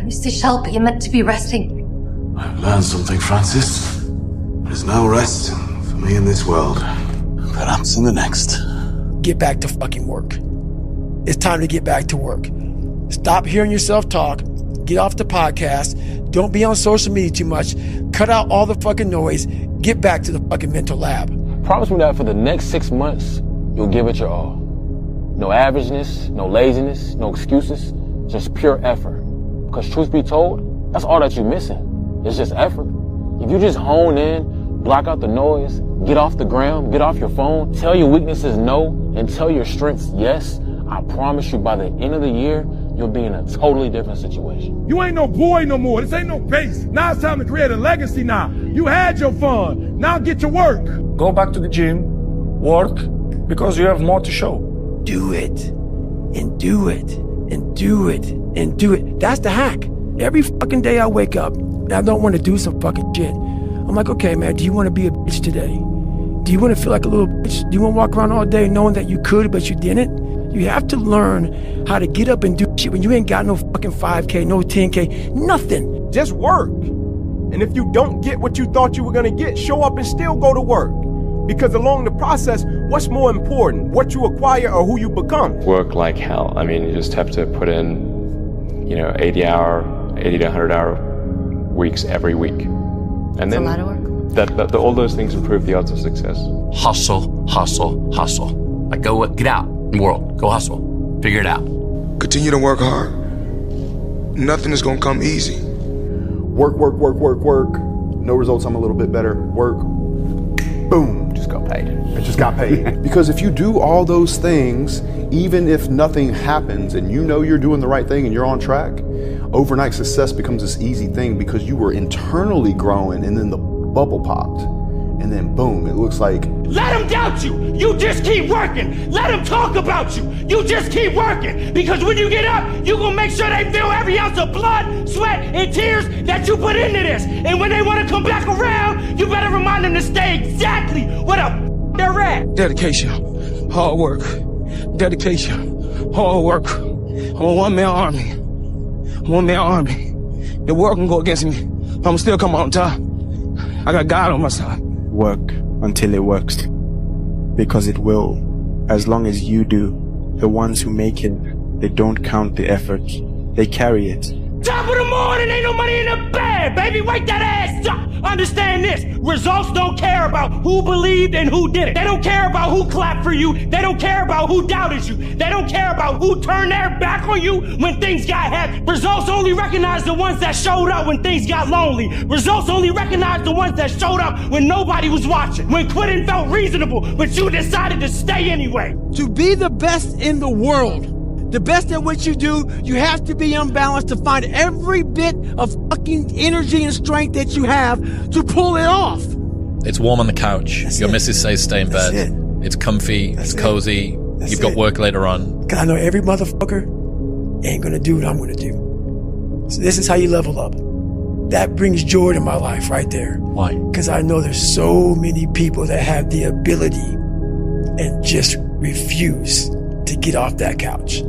Mr. Shelby, you're meant to be resting. I've learned something, Francis. There's no rest for me in this world. Perhaps in the next. Get back to fucking work. It's time to get back to work. Stop hearing yourself talk. Get off the podcast. Don't be on social media too much. Cut out all the fucking noise. Get back to the fucking mental lab. Promise me that for the next 6 months, you'll give it your all. No averageness, no laziness, no excuses, just pure effort. Because truth be told, that's all that you're missing. It's just effort. If you just hone in, block out the noise, get off the gram, get off your phone, tell your weaknesses no, and tell your strengths yes, I promise you by the end of the year, you'll be in a totally different situation. You ain't no boy no more. This ain't no base. Now it's time to create a legacy now. You had your fun. Now get to work. Go back to the gym, work, because you have more to show. Do it, and do it, and do it, and do it. That's the hack. Every fucking day I wake up, and I don't want to do some fucking shit. I'm like, okay, man, do you want to be a bitch today? Do you want to feel like a little bitch? Do you want to walk around all day knowing that you could, but you didn't? You have to learn how to get up and do shit when you ain't got no fucking 5K, no 10K, nothing. Just work. And if you don't get what you thought you were going to get, show up and still go to work. Because along the process, what's more important, what you acquire or who you become? Work like hell. I mean, you just have to put in, 80 to 100 hour weeks every week. And then That's a lot of work. All those things improve the odds of success. Hustle, hustle, hustle. Like get out in the world. Go hustle. Figure it out. Continue to work hard. Nothing is gonna come easy. Work. No results, I'm a little bit better. Work. Boom. Just got paid. I just got paid. Because if you do all those things, even if nothing happens and you know you're doing the right thing and you're on track, overnight success becomes this easy thing because you were internally growing and then the bubble popped. And then boom, it looks like... Let them doubt you. You just keep working. Let them talk about you. You just keep working. Because when you get up, you're going to make sure they feel every ounce of blood, sweat, and tears that you put into this. And when they want to come back around, you better remind them to stay exactly where the they're at. Dedication, hard work. Dedication, hard work. I'm a one-man army. The world can go against me. I'm still come on top. I got God on my side. Work until it works. Because it will. As long as you do. The ones who make it, they don't count the effort. They carry it. Top of the morning, ain't no money in the bag, baby. Wake that ass up. Understand this. Results don't care about who believed and who didn't. They don't care about who clapped for you. They don't care about who doubted you. They don't care about who turned their back on you when things got heavy. Results only recognize the ones that showed up when things got lonely. Results only recognize the ones that showed up when nobody was watching. When quitting felt reasonable, but you decided to stay anyway. To be the best in the world, the best at what you do, you have to be unbalanced to find every bit of fucking energy and strength that you have to pull it off. It's warm on the couch. That's Your it. missus says stay in That's bed. it. It's comfy. That's it's it. cozy. That's You've got it. work later on. Because I know every motherfucker ain't gonna do what I'm gonna do. So this is how you level up. That brings joy to my life right there. Why? Because I know there's so many people that have the ability and just refuse to get off that couch.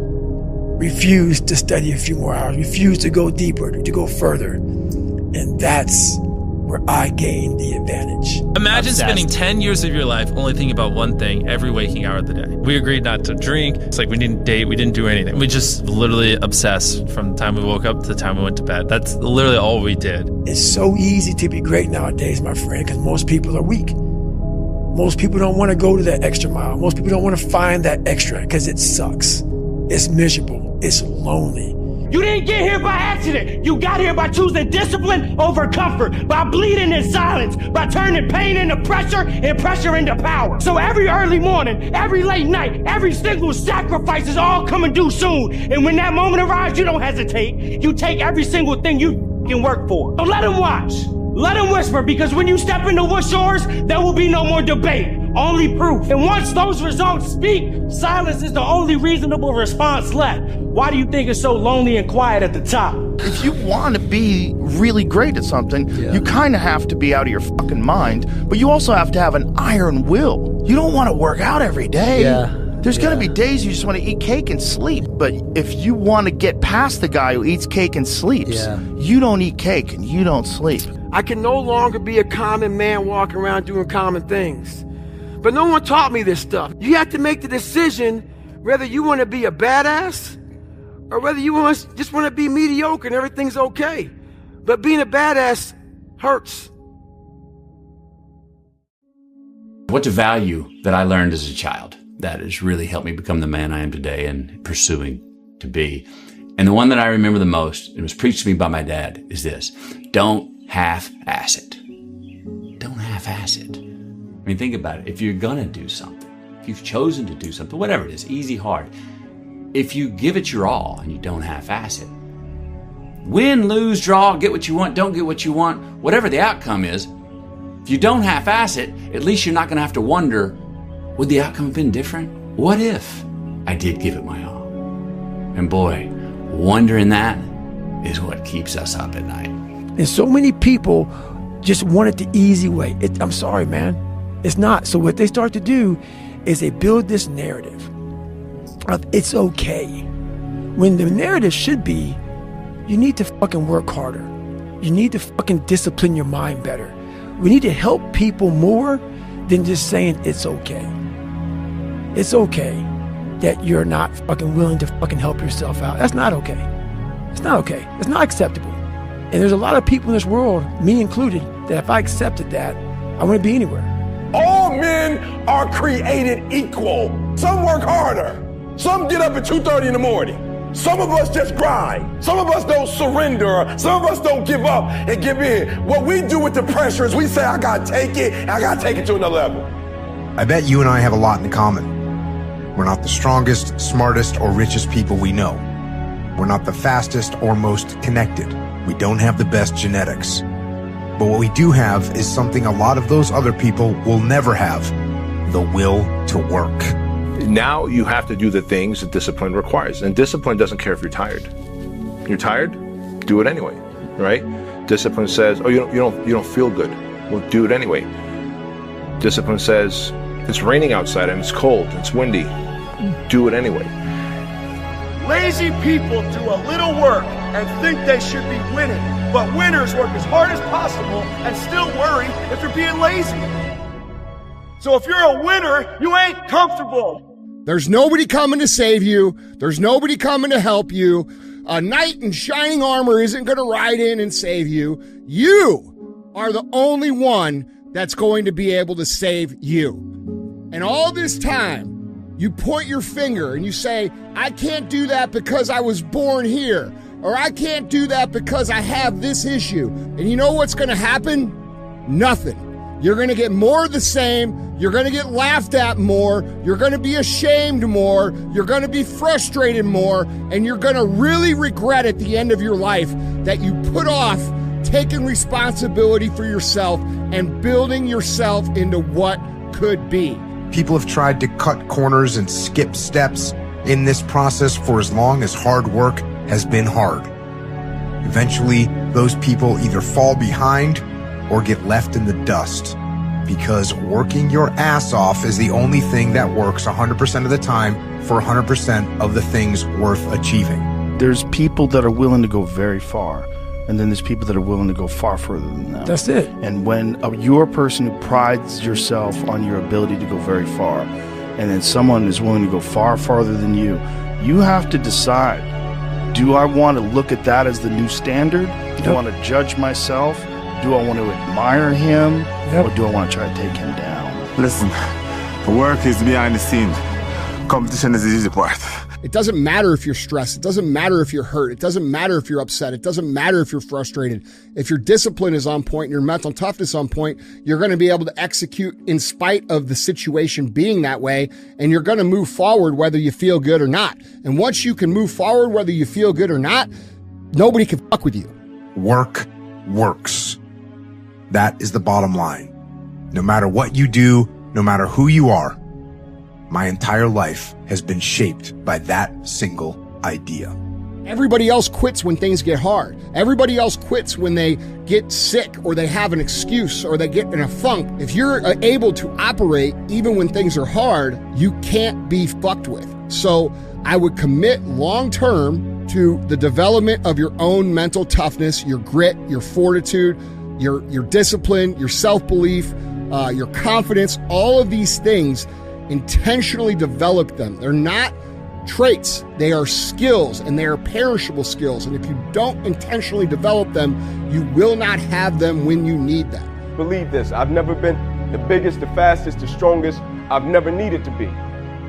Refuse to study a few more hours. Refuse to go deeper, to go further. And that's where I gain the advantage. Imagine spending 10 years of your life only thinking about one thing every waking hour of the day. We agreed not to drink. It's like we didn't date. We didn't do anything. We just literally obsessed from the time we woke up to the time we went to bed. That's literally all we did. It's so easy to be great nowadays, my friend, because most people are weak. Most people don't want to go to that extra mile. Most people don't want to find that extra because it sucks. It's miserable. It's lonely. You didn't get here by accident. You got here by choosing discipline over comfort, by bleeding in silence, by turning pain into pressure and pressure into power. So every early morning, every late night, every single sacrifice is all coming due soon. And when that moment arrives, you don't hesitate. You take every single thing you can work for. So let them watch. Let them whisper, because when you step into what's yours, there will be no more debate, only proof. And once those results speak, silence is the only reasonable response left. Why do you think it's so lonely and quiet at the top? If you want to be really great at something, you kind of have to be out of your fucking mind, but you also have to have an iron will. You don't want to work out every day. Yeah, There's going to be days you just want to eat cake and sleep. But if you want to get past the guy who eats cake and sleeps, you don't eat cake and you don't sleep. I can no longer be a common man walking around doing common things. But no one taught me this stuff. You have to make the decision whether you want to be a badass or whether you just want to be mediocre and everything's okay. But being a badass hurts. What's a value that I learned as a child that has really helped me become the man I am today and pursuing to be? And the one that I remember the most, and was preached to me by my dad, is this: don't half-ass it. Don't half-ass it. I mean, think about it. If you're gonna do something, if you've chosen to do something, whatever it is, easy, hard, if you give it your all and you don't half-ass it, win, lose, draw, get what you want, don't get what you want, whatever the outcome is, if you don't half-ass it, at least you're not going to have to wonder, would the outcome have been different? What if I did give it my all? And boy, wondering that is what keeps us up at night. And so many people just want it the easy way. I'm sorry, man. It's not. So what they start to do is they build this narrative of it's okay. When the narrative should be, you need to fucking work harder. You need to fucking discipline your mind better. We need to help people more than just saying it's okay. It's okay that you're not fucking willing to fucking help yourself out. That's not okay. It's not okay. It's not acceptable. And there's a lot of people in this world, me included, that if I accepted that, I wouldn't be anywhere. All men are created equal. Some work harder. Some get up at 2:30 in the morning. Some of us just grind. Some of us don't surrender. Some of us don't give up and give in. What we do with the pressure is we say, I gotta take it, and I gotta take it to another level. I bet you and I have a lot in common. We're not the strongest, smartest, or richest people we know. We're not the fastest or most connected. We don't have the best genetics. But what we do have is something a lot of those other people will never have: the will to work. Now you have to do the things that discipline requires. And discipline doesn't care if you're tired. You're tired? Do it anyway, right? Discipline says, oh, you don't feel good. Well, do it anyway. Discipline says, it's raining outside and it's cold, it's windy. Do it anyway. Lazy people do a little work and think they should be winning. But winners work as hard as possible and still worry if you're being lazy. So if you're a winner, you ain't comfortable. There's nobody coming to save you. There's nobody coming to help you. A knight in shining armor isn't going to ride in and save you. You are the only one that's going to be able to save you. And all this time, you point your finger and you say, I can't do that because I was born here. Or I can't do that because I have this issue. And you know what's going to happen? Nothing. You're going to get more of the same. You're going to get laughed at more. You're going to be ashamed more. You're going to be frustrated more. And you're going to really regret at the end of your life that you put off taking responsibility for yourself and building yourself into what could be. People have tried to cut corners and skip steps in this process for as long as hard work has been hard. Eventually, those people either fall behind or get left in the dust, because working your ass off is the only thing that works 100% of the time for 100% of the things worth achieving. There's people that are willing to go very far, and then there's people that are willing to go far further than that. That's it. And when you're a person who prides yourself on your ability to go very far, and then someone is willing to go far farther than you, you have to decide, do I want to look at that as the new standard? Do I want to judge myself? Do I want to admire him? Or do I want to try to take him down? Listen, work is behind the scene. Competition is the easy part. It doesn't matter if you're stressed. It doesn't matter if you're hurt. It doesn't matter if you're upset. It doesn't matter if you're frustrated. If your discipline is on point and your mental toughness on point, you're going to be able to execute in spite of the situation being that way, and you're going to move forward whether you feel good or not. And once you can move forward whether you feel good or not, nobody can fuck with you. Work works. That is the bottom line. No matter what you do, no matter who you are, my entire life has been shaped by that single idea. Everybody else quits when things get hard. Everybody else quits when they get sick or they have an excuse or they get in a funk. If you're able to operate even when things are hard, you can't be fucked with. So I would commit long-term to the development of your own mental toughness, your grit, your fortitude, your discipline, your self-belief, your confidence. All of these things, intentionally develop them. They're not traits, they are skills, and they are perishable skills. And if you don't intentionally develop them, you will not have them when you need them. Believe this, I've never been the biggest, the fastest, the strongest. I've never needed to be,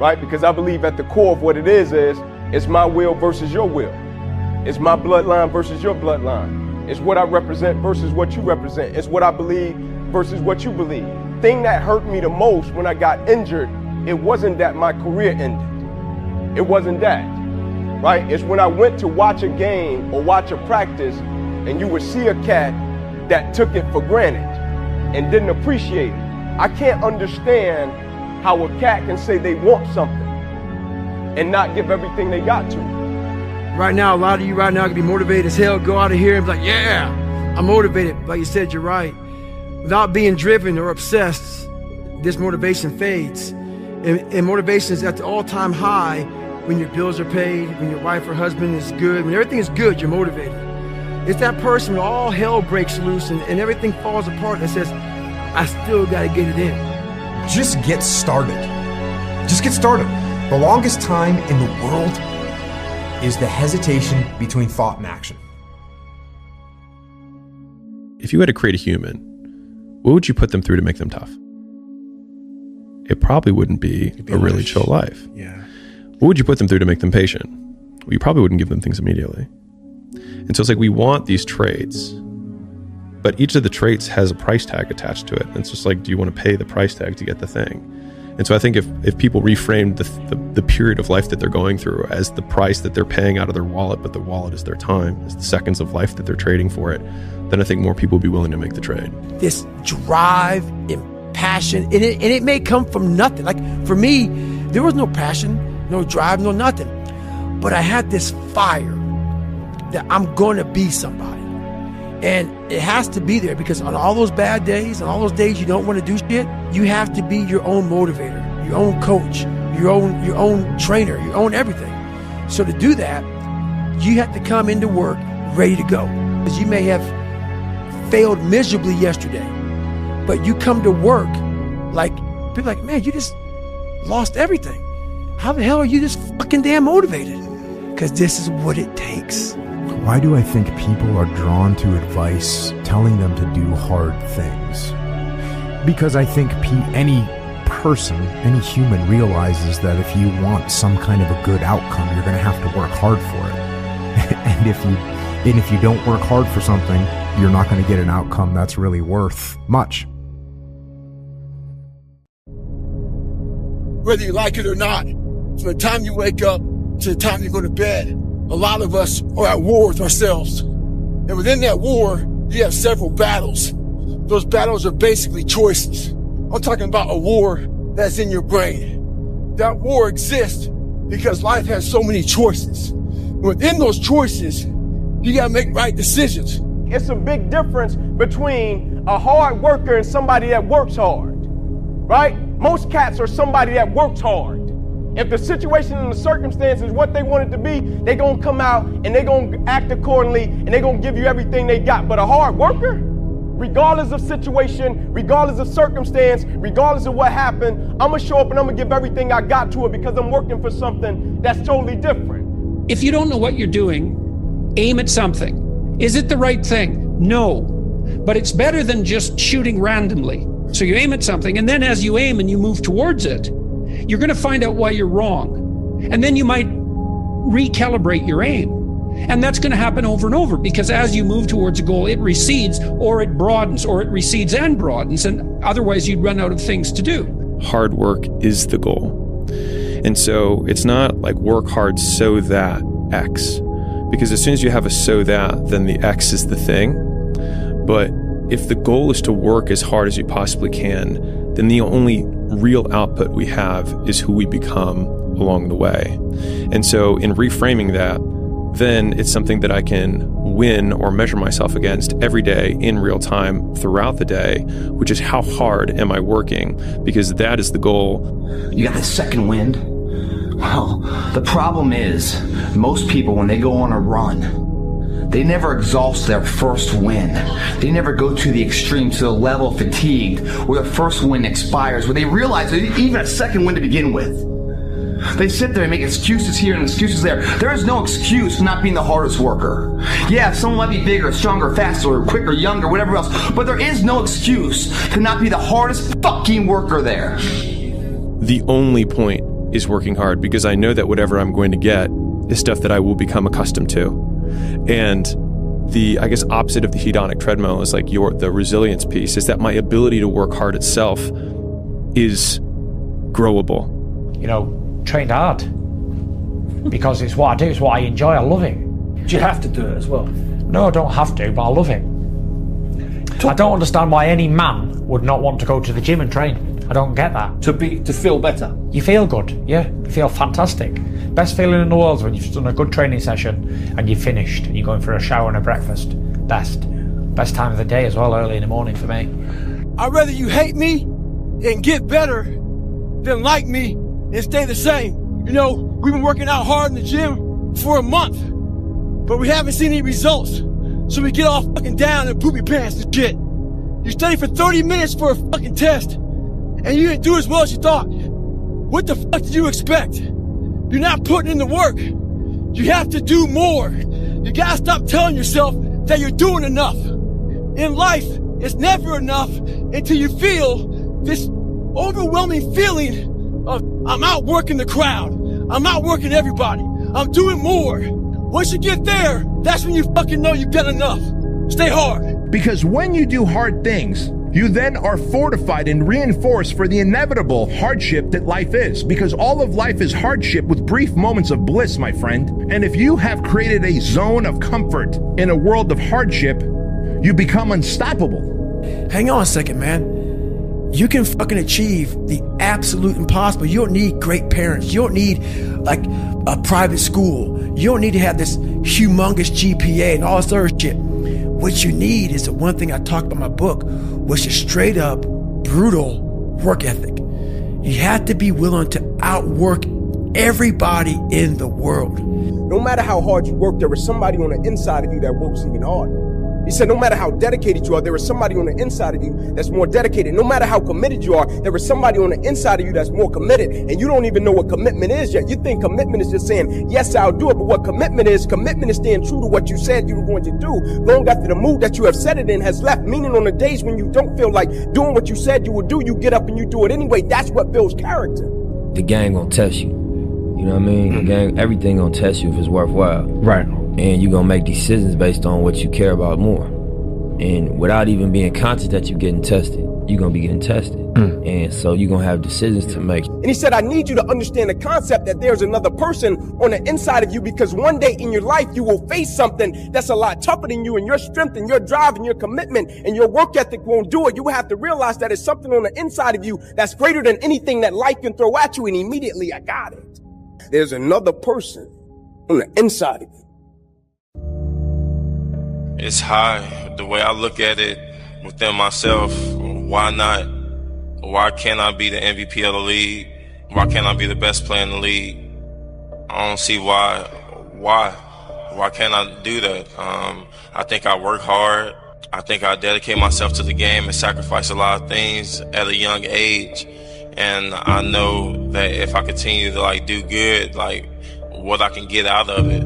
right? Because I believe at the core of what it is it's my will versus your will. It's my bloodline versus your bloodline. It's what I represent versus what you represent. It's what I believe versus what you believe. Thing that hurt me the most when I got injured, it wasn't that my career ended. It wasn't that, right? It's when I went to watch a game or watch a practice and you would see a cat that took it for granted and didn't appreciate it. I can't understand how a cat can say they want something and not give everything they got to. Right now, a lot of you right now can be motivated as hell, go out of here and be like, yeah, I'm motivated. Like you said, you're right. Without being driven or obsessed, this motivation fades. And motivation is at the all-time high when your bills are paid, when your wife or husband is good, when everything is good, you're motivated. It's that person when all hell breaks loose and everything falls apart that says, I still gotta get it in. Just get started. Just get started. The longest time in the world is the hesitation between thought and action. If you had to create a human, what would you put them through to make them tough? It probably wouldn't be a really chill life. Yeah. What would you put them through to make them patient? Well, you probably wouldn't give them things immediately. And so it's like we want these traits, but each of the traits has a price tag attached to it. And it's just like, do you want to pay the price tag to get the thing? And so I think if people reframed the period of life that they're going through as the price that they're paying out of their wallet, but the wallet is their time, is the seconds of life that they're trading for it, then I think more people will be willing to make the trade. This drive and passion, and it may come from nothing. Like for me, there was no passion, no drive, no nothing. But I had this fire that I'm going to be somebody. And it has to be there because on all those bad days, on all those days you don't want to do shit, you have to be your own motivator, your own coach, your own trainer, your own everything. So to do that, you have to come into work ready to go. Because you may have failed miserably yesterday, but you come to work like, people are like, man, you just lost everything. How the hell are you this fucking damn motivated? Because this is what it takes. Why do I think people are drawn to advice telling them to do hard things? Because I think any person, any human realizes that if you want some kind of a good outcome, you're going to have to work hard for it. and if you don't work hard for something, you're not going to get an outcome that's really worth much. Whether you like it or not, from the time you wake up to the time you go to bed, a lot of us are at war with ourselves. And within that war, you have several battles. Those battles are basically choices. I'm talking about a war that's in your brain. That war exists because life has so many choices. Within those choices, you gotta make right decisions. It's a big difference between a hard worker and somebody that works hard, right? Most cats are somebody that works hard. If the situation and the circumstance is what they want it to be, they're going to come out and they're going to act accordingly and they're going to give you everything they got. But a hard worker, regardless of situation, regardless of circumstance, regardless of what happened, I'm going to show up and I'm going to give everything I got to it because I'm working for something that's totally different. If you don't know what you're doing, aim at something. Is it the right thing? No. But it's better than just shooting randomly. So you aim at something, and then as you aim and you move towards it, you're going to find out why you're wrong. And then you might recalibrate your aim. And that's going to happen over and over because as you move towards a goal, it recedes or it broadens or it recedes and broadens. And otherwise you'd run out of things to do. Hard work is the goal. And so it's not like work hard so that X. Because as soon as you have a so that, then the X is the thing. But if the goal is to work as hard as you possibly can, then the only real output we have is who we become along the way. And so in reframing that, then it's something that I can win or measure myself against every day in real time throughout the day, which is how hard am I working? Because that is the goal. You got the second wind? Well, the problem is, most people, when they go on a run, they never exhaust their first win. They never go to the extreme, to the level of fatigued, where the first win expires, where they realize there's even a second win to begin with. They sit there and make excuses here and excuses there. There is no excuse for not being the hardest worker. Yeah, someone might be bigger, stronger, faster, quicker, younger, whatever else, but there is no excuse to not be the hardest fucking worker there. The only point is working hard, because I know that whatever I'm going to get is stuff that I will become accustomed to. And the, I guess, opposite of the hedonic treadmill is like the resilience piece, is that my ability to work hard itself is growable. You know, trained hard because it's what I do, it's what I enjoy, I love it. Do you have to do it as well? No, I don't have to, but I love it. I don't understand why any man would not want to go to the gym and train. I don't get that. To feel better? You feel good, yeah, you feel fantastic. Best feeling in the world is when you've done a good training session and you're finished and you're going for a shower and a breakfast. Best time of the day as well, early in the morning for me. I'd rather you hate me and get better than like me and stay the same. You know, we've been working out hard in the gym for a month, but we haven't seen any results. So we get all fucking down and poopy pants and shit. You study for 30 minutes for a fucking test, and you didn't do as well as you thought. What the fuck did you expect? You're not putting in the work. You have to do more. You gotta stop telling yourself that you're doing enough. In life, it's never enough until you feel this overwhelming feeling of, I'm outworking the crowd. I'm outworking everybody. I'm doing more. Once you get there, that's when you fucking know you've done enough. Stay hard. Because when you do hard things, you then are fortified and reinforced for the inevitable hardship that life is. Because all of life is hardship with brief moments of bliss, my friend. And if you have created a zone of comfort in a world of hardship, you become unstoppable. Hang on a second, man. You can fucking achieve the absolute impossible. You don't need great parents. You don't need like a private school. You don't need to have this humongous GPA and all this other shit. What you need is the one thing I talked about in my book, which is straight up brutal work ethic. You have to be willing to outwork everybody in the world. No matter how hard you work, there is somebody on the inside of you that works even harder. He said, no matter how dedicated you are, there is somebody on the inside of you that's more dedicated. No matter how committed you are, there is somebody on the inside of you that's more committed. And you don't even know what commitment is yet. You think commitment is just saying, yes, I'll do it. But what commitment is staying true to what you said you were going to do long after the mood that you have said it in has left. Meaning on the days when you don't feel like doing what you said you would do, you get up and you do it anyway. That's what builds character. The gang gonna test you. You know what I mean? The gang, everything gonna test you if it's worthwhile. Right. And you gonna make decisions based on what you care about more. And without even being conscious that you're getting tested, you're gonna be getting tested. And so you're gonna have decisions to make. And he said, I need you to understand the concept that there's another person on the inside of you, because one day in your life you will face something that's a lot tougher than you, and your strength and your drive and your commitment and your work ethic won't do it. You have to realize that it's something on the inside of you that's greater than anything that life can throw at you. And immediately I got it. There's another person on the inside of you. It's high. The way I look at it within myself, why not? Why can't I be the MVP of the league? Why can't I be the best player in the league? I don't see why. Why can't I do that? I think I work hard. I think I dedicate myself to the game and sacrifice a lot of things at a young age. And I know that if I continue to do good, what I can get out of it.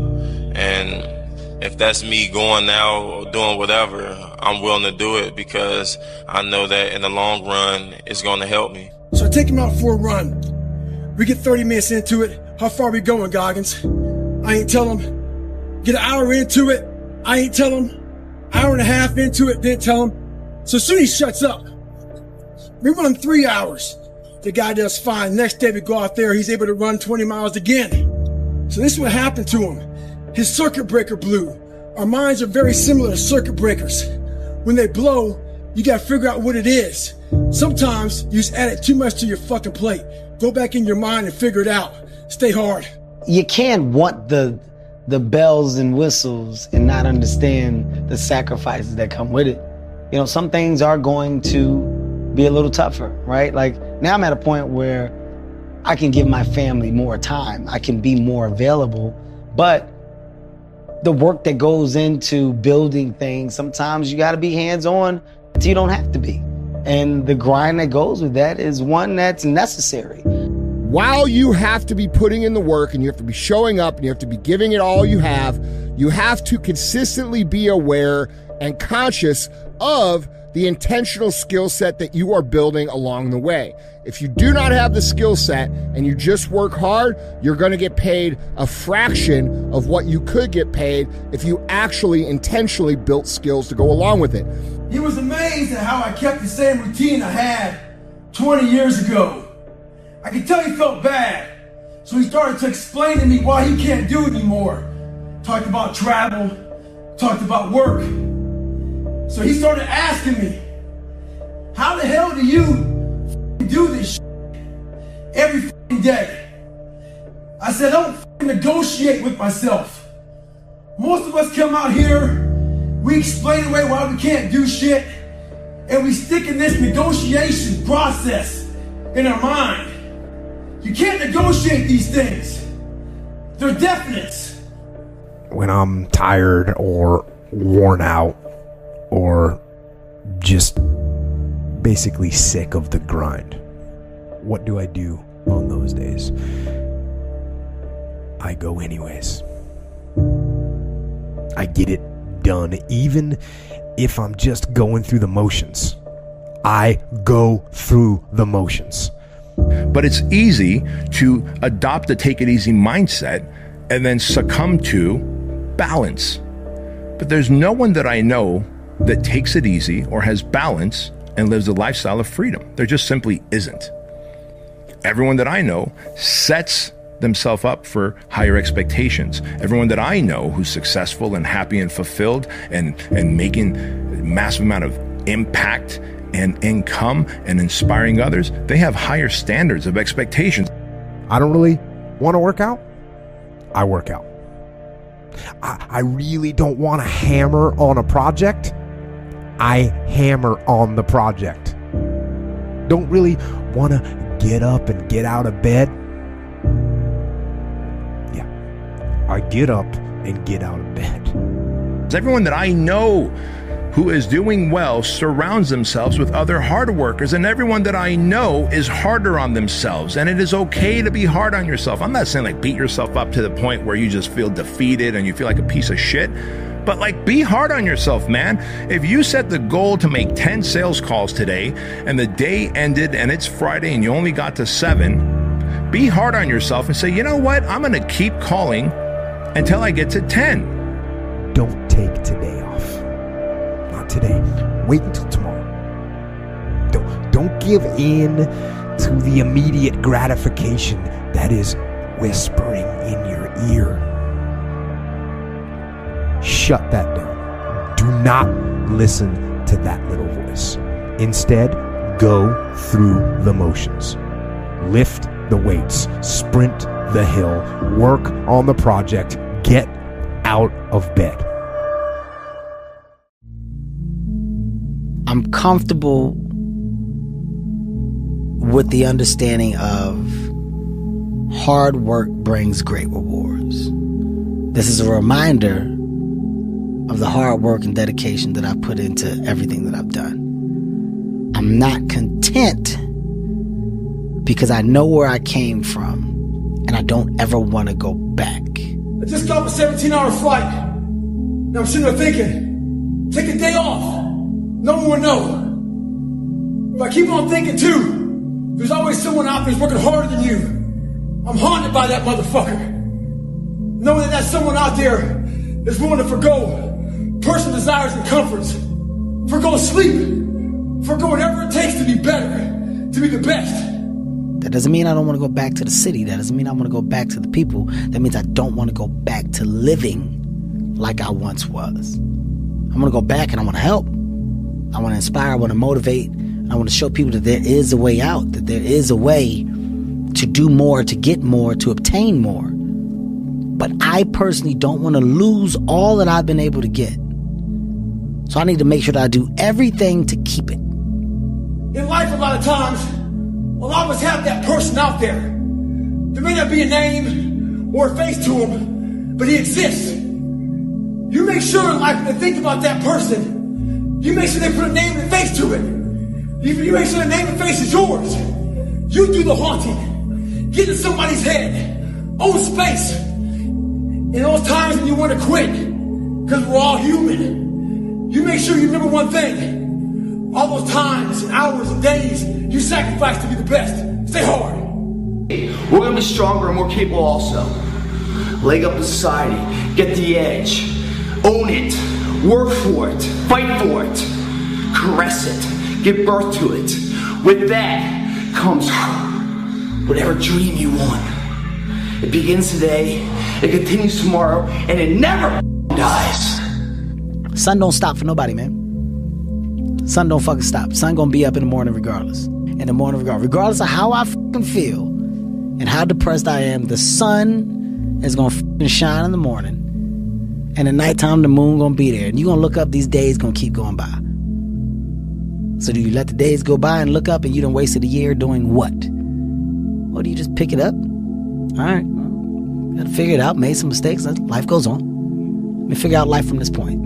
And if that's me going now or doing whatever, I'm willing to do it because I know that in the long run, it's going to help me. So I take him out for a run. We get 30 minutes into it. How far we going, Goggins? I ain't tell him. Get an hour into it. I ain't tell him. Hour and a half into it, didn't tell him. So soon he shuts up. We run 3 hours. The guy does fine. Next day we go out there, he's able to run 20 miles again. So this is what happened to him. His circuit breaker blew. Our minds are very similar to circuit breakers. When they blow, you gotta figure out what it is. Sometimes you just added too much to your fucking plate. Go back in your mind and figure it out. Stay hard. You can want the the bells and whistles and not understand the sacrifices that come with it. You know, some things are going to be a little tougher, right? Like now I'm at a point where I can give my family more time. I can be more available, but the work that goes into building things, sometimes you got to be hands-on until you don't have to be. And the grind that goes with that is one that's necessary. While you have to be putting in the work and you have to be showing up and you have to be giving it all you have to consistently be aware and conscious of the intentional skill set that you are building along the way. If you do not have the skill set and you just work hard, you're going to get paid a fraction of what you could get paid if you actually intentionally built skills to go along with it. He was amazed at how I kept the same routine I had 20 years ago. I could tell he felt bad, so he started to explain to me why he can't do it anymore. Talked about travel, talked about work. So he started asking me, how the hell do you do this shit every day? I said, I don't negotiate with myself. Most of us come out here, we explain away why we can't do shit, and we stick in this negotiation process in our mind. You can't negotiate these things. They're definites. When I'm tired or worn out or just basically sick of the grind, what do I do on those days? I go anyways. I get it done, even if I'm just going through the motions. I go through the motions. But it's easy to adopt the take it easy mindset and then succumb to balance. But there's no one that I know that takes it easy or has balance and lives a lifestyle of freedom. There just simply isn't. Everyone that I know sets themselves up for higher expectations. Everyone that I know who's successful and happy and fulfilled and making a massive amount of impact and income and inspiring others, they have higher standards of expectations. I don't really want to work out. I work out. I really don't want to hammer on a project. I hammer on the project. Don't really want to get up and get out of bed. Yeah, I get up and get out of bed. Everyone that I know who is doing well surrounds themselves with other hard workers, and everyone that I know is harder on themselves, and it is okay to be hard on yourself. I'm not saying like beat yourself up to the point where you just feel defeated and you feel like a piece of shit, but like be hard on yourself, man. If you set the goal to make 10 sales calls today and the day ended and it's Friday and you only got to 7, be hard on yourself and say, you know what, I'm gonna keep calling until I get to 10. Don't take today off. Today, wait until tomorrow. Don't give in to the immediate gratification that is whispering in your ear. Shut that down. Do not listen to that little voice. Instead, go through the motions. Lift the weights, sprint the hill, work on the project, get out of bed. I'm comfortable with the understanding of hard work brings great rewards. This is a reminder of the hard work and dedication that I've put into everything that I've done. I'm not content because I know where I came from and I don't ever want to go back. I just got off a 17-hour flight. Now I'm sitting there thinking, take a day off. No one will know. If I keep on thinking too, there's always someone out there who's working harder than you. I'm haunted by that motherfucker. Knowing that that's someone out there that's willing to forgo personal desires and comforts, forgo sleep, forgo whatever it takes to be better, to be the best. That doesn't mean I don't want to go back to the city. That doesn't mean I want to go back to the people. That means I don't want to go back to living like I once was. I want to go back and I want to help. I want to inspire, I want to motivate, I want to show people that there is a way out, that there is a way to do more, to get more, to obtain more. But I personally don't want to lose all that I've been able to get. So I need to make sure that I do everything to keep it. In life, a lot of times, we'll always have that person out there. There may not be a name or a face to him, but he exists. You make sure in life when they think about that person, you make sure they put a name and face to it. You make sure the name and face is yours. You do the haunting. Get in somebody's head. Own space. In those times when you want to quit, because we're all human, you make sure you remember one thing. All those times and hours and days you sacrificed to be the best. Stay hard. We're going to be stronger and more capable also. Leg up to society. Get the edge. Own it. Work for it. Fight for it. Caress it. Give birth to it. With that comes whatever dream you want. It begins today, it continues tomorrow, and it never dies. Sun don't stop for nobody, man. Sun don't fucking stop. Sun gonna be up in the morning regardless. In the morning regardless of how I fucking feel and how depressed I am, the sun is gonna fucking shine in the morning. And at nighttime, the moon gonna be there. And you gonna look up, these days gonna keep going by. So do you let the days go by and look up and you done wasted a year doing what? Or do you just pick it up? All right, gotta figure it out, made some mistakes, life goes on. Let me figure out life from this point.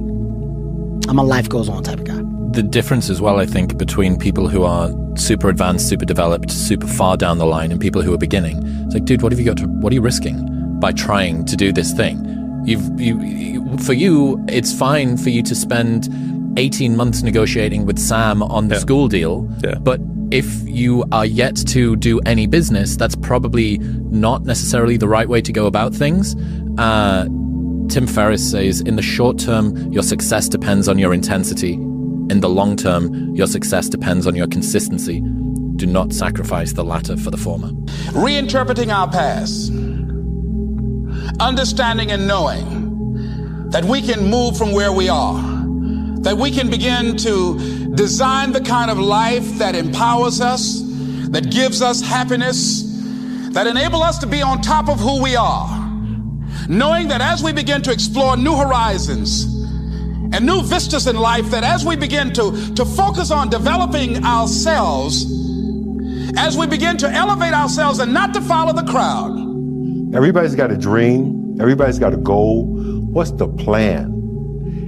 I'm a life goes on type of guy. The difference as well, I think, between people who are super advanced, super developed, super far down the line and people who are beginning. It's like, dude, what are you risking by trying to do this thing? For you, it's fine for you to spend 18 months negotiating with Sam on the school deal, but if you are yet to do any business, that's probably not necessarily the right way to go about things. Tim Ferriss says, in the short term, your success depends on your intensity. In the long term, your success depends on your consistency. Do not sacrifice the latter for the former. Reinterpreting our past, understanding and knowing that we can move from where we are, that we can begin to design the kind of life that empowers us, that gives us happiness, that enable us to be on top of who we are. Knowing that as we begin to explore new horizons and new vistas in life, that as we begin to focus on developing ourselves, as we begin to elevate ourselves and not to follow the crowd. Everybody's got a dream. Everybody's got a goal. What's the plan?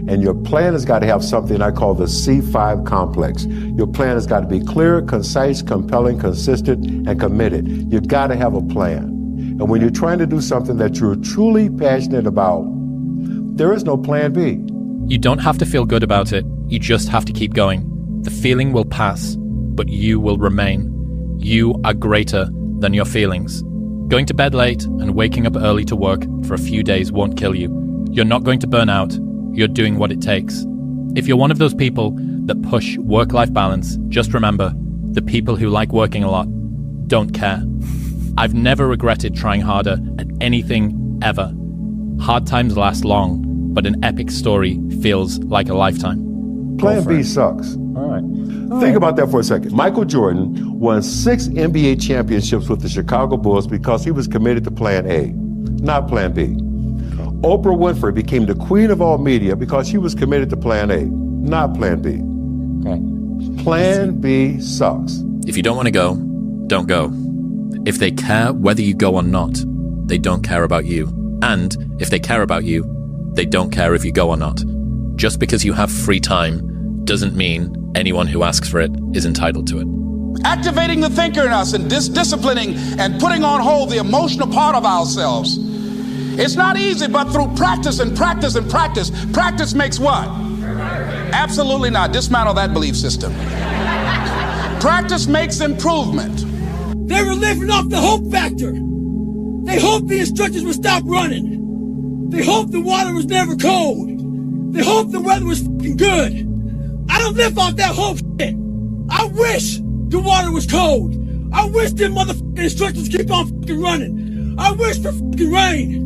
And your plan has got to have something I call the C5 complex. Your plan has got to be clear, concise, compelling, consistent, and committed. You've got to have a plan. And when you're trying to do something that you're truly passionate about, there is no plan B. You don't have to feel good about it. You just have to keep going. The feeling will pass, but you will remain. You are greater than your feelings. Going to bed late and waking up early to work for a few days won't kill you. You're not going to burn out. You're doing what it takes. If you're one of those people that push work-life balance, just remember, the people who like working a lot don't care. I've never regretted trying harder at anything ever. Hard times last long, but an epic story feels like a lifetime. Plan B sucks. All right. Think about that for a second. Michael Jordan won 6 NBA championships with the Chicago Bulls because he was committed to Plan A, not Plan B. Oprah Winfrey became the queen of all media because she was committed to Plan A, not Plan B. Okay. Plan B sucks. If you don't want to go, don't go. If they care whether you go or not, they don't care about you. And if they care about you, they don't care if you go or not. Just because you have free time doesn't mean anyone who asks for it is entitled to it. Activating the thinker in us and disciplining and putting on hold the emotional part of ourselves. It's not easy, but through practice and practice and practice, practice makes what? Absolutely not. Dismantle that belief system. Practice makes improvement. They were living off the hope factor. They hoped the instructors would stop running. They hoped the water was never cold. They hoped the weather was fucking good. I don't live off that hope shit. I wish the water was cold. I wish them motherfucking instructors keep on fucking running. I wish for fucking rain.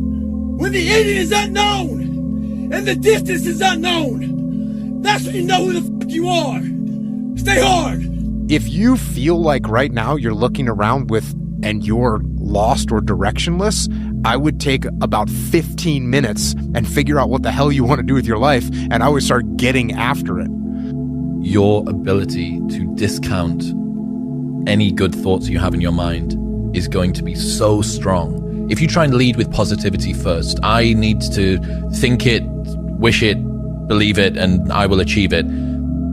When the ending is unknown and the distance is unknown, that's when you know who the fuck you are. Stay hard. If you feel like right now you're looking around and you're lost or directionless, I would take about 15 minutes and figure out what the hell you want to do with your life, and I would start getting after it. Your ability to discount any good thoughts you have in your mind is going to be so strong. If you try and lead with positivity first, I need to think it, wish it, believe it, and I will achieve it,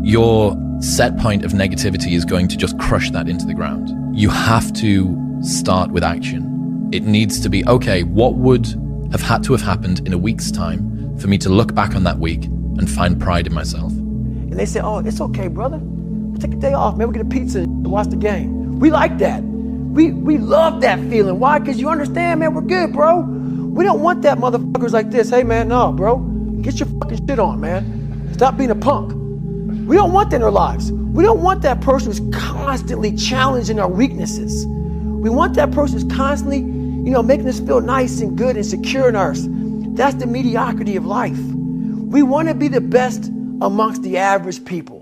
your set point of negativity is going to just crush that into the ground. You have to start with action. It needs to be, okay, what would have had to have happened in a week's time for me to look back on that week and find pride in myself? And they say, oh, it's okay, brother. We'll take a day off, man. We'll get a pizza and watch the game. We like that. We love that feeling. Why? Because you understand, man, we're good, bro. We don't want that motherfuckers like this. Hey, man, no, bro. Get your fucking shit on, man. Stop being a punk. We don't want that in our lives. We don't want that person who's constantly challenging our weaknesses. We want that person who's constantly, making us feel nice and good and secure in ours. That's the mediocrity of life. We want to be the best amongst the average people.